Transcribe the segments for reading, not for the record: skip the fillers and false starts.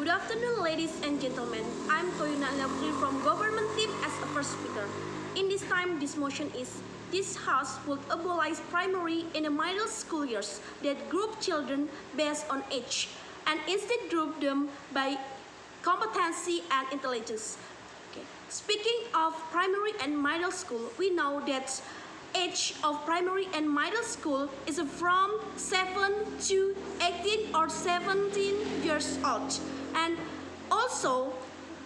Good afternoon, ladies and gentlemen. I'm Coyuna and Putri from government team as a first speaker. In this time, this motion is, this House would abolish primary and middle school years that group children based on age and instead group them by competency and intelligence. Okay. Speaking of primary and middle school, we know that age of primary and middle school is from 7 to 18 or 17 years old. And also,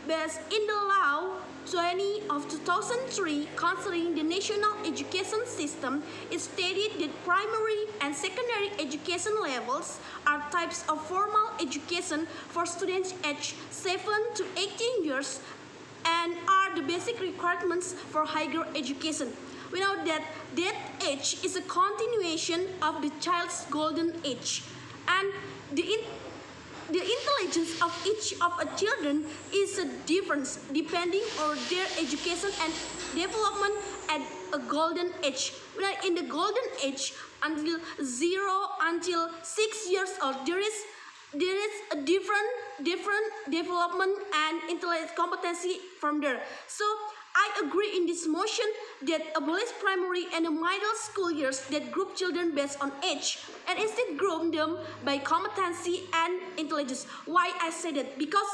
based in the law 20 of 2003 concerning the national education system, it stated that primary and secondary education levels are types of formal education for students aged 7 to 18 years and are the basic requirements for higher education. We know that that age is a continuation of the child's golden age, and the intelligence of each of a children is a difference depending on their education and development at a golden age. In the golden age, until 0 until 6 years old, there is a different development and intellectual competency from there. So I agree in this motion that abolish primary and middle school years that group children based on age and instead group them by competency and intelligence. Why I say that? Because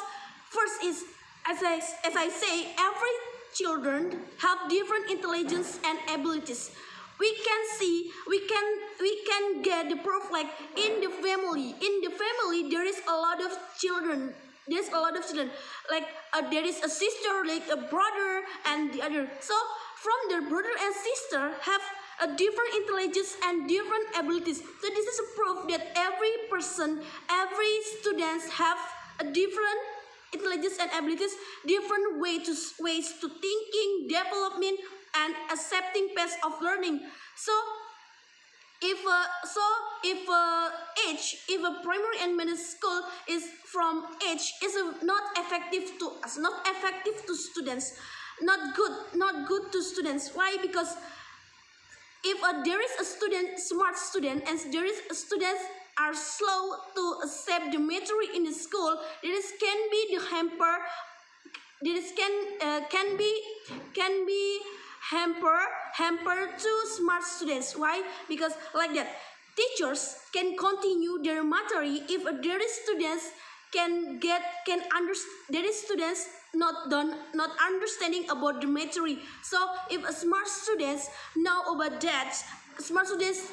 first is, as I say, every children have different intelligence and abilities. We can see, we can get the proof like in the family. In the family, there is a lot of children. There's a lot of children. Like there is a sister, like a brother, and the other. So from their brother and sister have a different intelligence and different abilities. So this is a proof that every person, every students have a different intelligence and abilities, different ways to thinking, development, and accepting pace of learning. So if a primary and middle school is from age is not effective to us, not effective to students, not good to students. Why? Because if there is a smart student and there is students are slow to accept the material in the school, this can be the hamper. This can be hamper to smart students. Why? Because like that, teachers can continue their material if there is students there is students not understanding about the material. So if a smart students know about that, smart students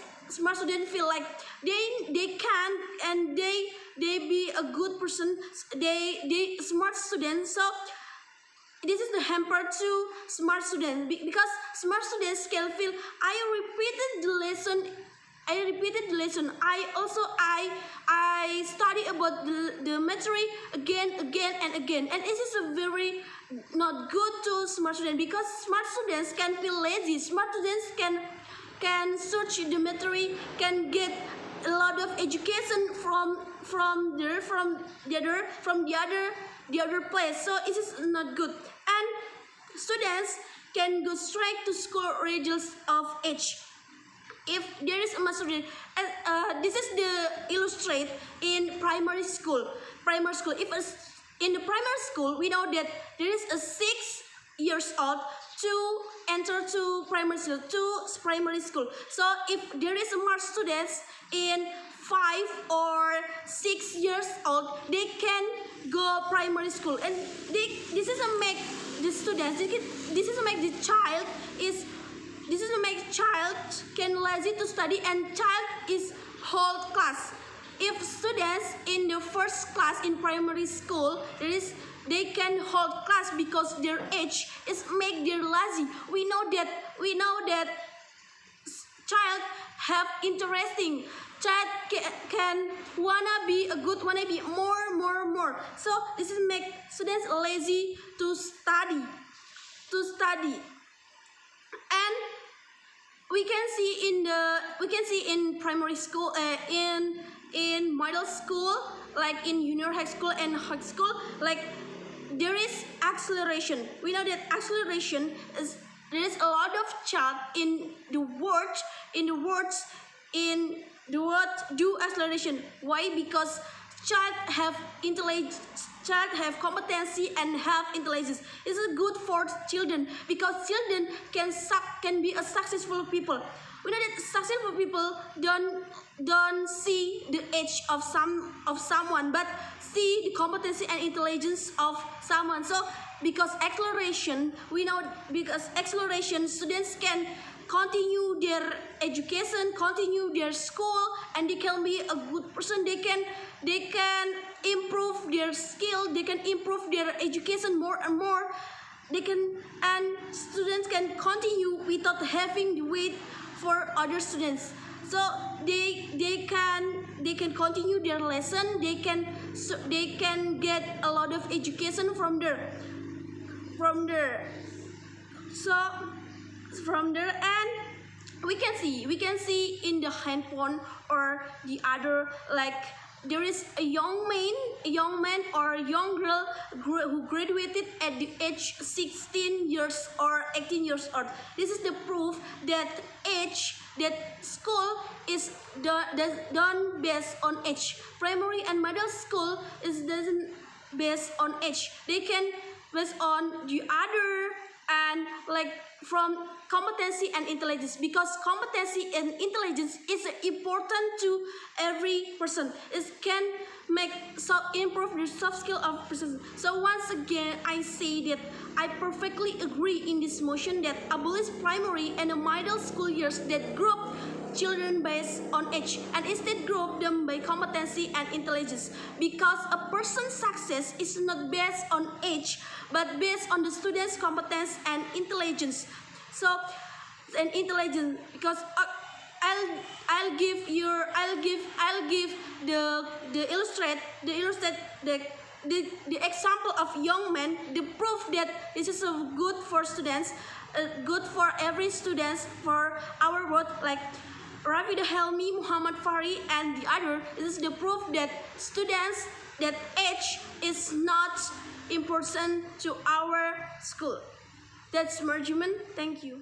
feel like they can and they be a good person. They smart students. So this is the hamper to smart students because smart students can feel I repeated the lesson. I study about the material again and again, and this is a very not good to smart students because smart students can feel lazy. Smart students can search the material, can get a lot of education from the other place. So it is not good, and students can go straight to school regardless of age. If there is a student, this is the illustrate in primary school. If in the primary school, we know that there is a 6 years old to enter to primary school. So if there is a more students in 5 or 6 years old, they can go primary school, and this is a make the students. This is a make the child is. This is to make child can lazy to study and child is whole class. If students in the first class in primary school, they can hold class because their age is make them lazy. We know that child have interesting. Child can wanna be a good, wanna be more. So this is make students lazy to study. And we can see in primary school, in middle school, like in junior high school and high school, like there is acceleration. We know that acceleration is there is a lot of child in the word do acceleration. Why? Because child have child have competency and have intelligence. This is good for children because children can be a successful people. We know that successful people don't see the age of someone, but see the competency and intelligence of someone. So because acceleration, we know because acceleration, students can continue their education, continue their school, and they can be a good person. They can improve their skill, they can improve their education more and more. And students can continue without having to wait for other students. So they can continue their lesson. They can get a lot of education from there. And we can see in the handphone or the other, like there is a young man or a young girl who graduated at the age 16 years or 18 years old. This is the proof that school is done based on age. Primary and middle school doesn't based on age. They can based on the other, and like from competency and intelligence, because competency and intelligence is important to every person. It can improve the soft skill of person. So once again, I say that I perfectly agree in this motion that abolish primary and the middle school years that group children based on age and instead group them by competency and intelligence, because a person's success is not based on age but based on the student's competence and intelligence. So and intelligence, because I'll give the example of young men, the proof that this is good for students, good for every students for our world, like Rafi Helmi, Muhammad Fari, and the other. This is the proof that students, that age is not important to our school. That's my argument. Thank you.